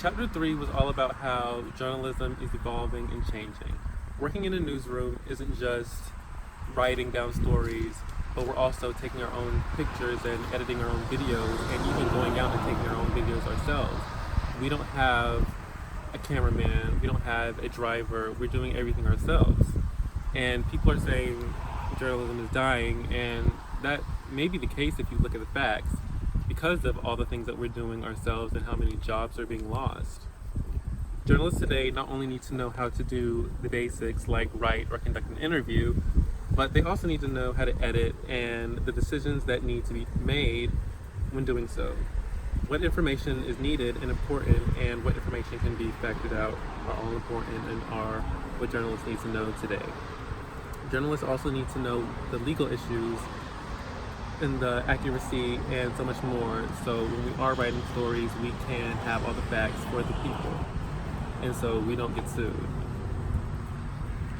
Chapter 3 was all about how journalism is evolving and changing. Working in a newsroom isn't just writing down stories, but we're also taking our own pictures and editing our own videos and even going out and taking our own videos ourselves. We don't have a cameraman, we don't have a driver, we're doing everything ourselves. And people are saying journalism is dying, and that may be the case if you look at the facts, because of all the things that we're doing ourselves and how many jobs are being lost. Journalists today not only need to know how to do the basics like write or conduct an interview, but they also need to know how to edit and the decisions that need to be made when doing so. What information is needed and important, and what information can be factored out, are all important and are what journalists need to know today. Journalists also need to know the legal issues and the accuracy and so much more, so when we are writing stories we can have all the facts for the people and so we don't get sued.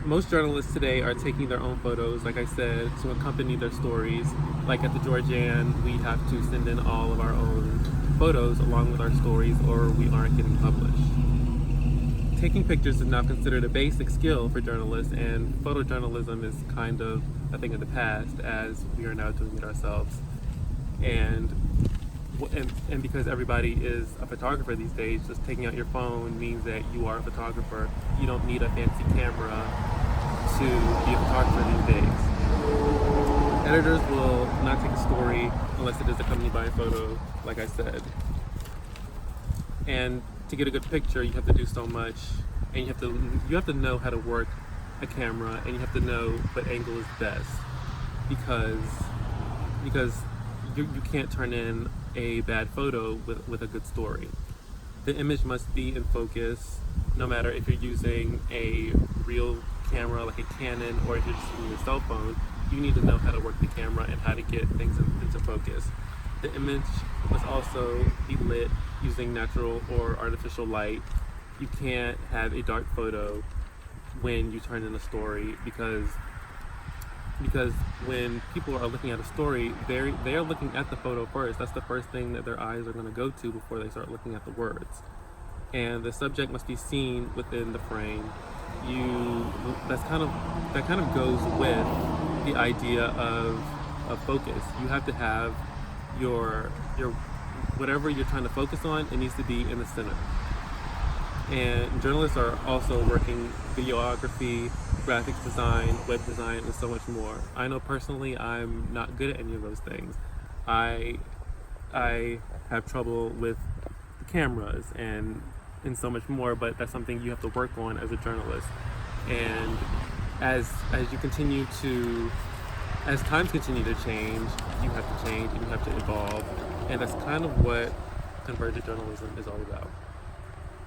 Most journalists today are taking their own photos, like I said, to accompany their stories. Like at the Georgian, we have to send in all of our own photos along with our stories or we aren't getting published. Taking pictures is now considered a basic skill for journalists, and photojournalism is kind of a thing of the past as we are now doing it ourselves. And because everybody is a photographer these days, just taking out your phone means that you are a photographer. You don't need a fancy camera to be a photographer these days. Editors will not take a story unless it is accompanied by a photo, like I said. And to get a good picture, you have to do so much, and you have to know how to work a camera, and you have to know what angle is best, because you can't turn in a bad photo with a good story. The image must be in focus, no matter if you're using a real camera like a Canon or if you're just using a cell phone. You need to know how to work the camera and how to get things into focus. The image must also be lit using natural or artificial light. You can't have a dark photo when you turn in a story, because when people are looking at a story, they are looking at the photo first. That's the first thing that their eyes are going to go to before they start looking at the words. And the subject must be seen within the frame. That kind of goes with the idea of focus. You have to have your whatever you're trying to focus on, it needs to be in the center. And journalists are also working videography, graphics design, web design, and so much more. I know personally I'm not good at any of those things. I have trouble with cameras and so much more, but that's something you have to work on as a journalist. And as times continue to change, you have to change and you have to evolve. And that's kind of what convergent journalism is all about.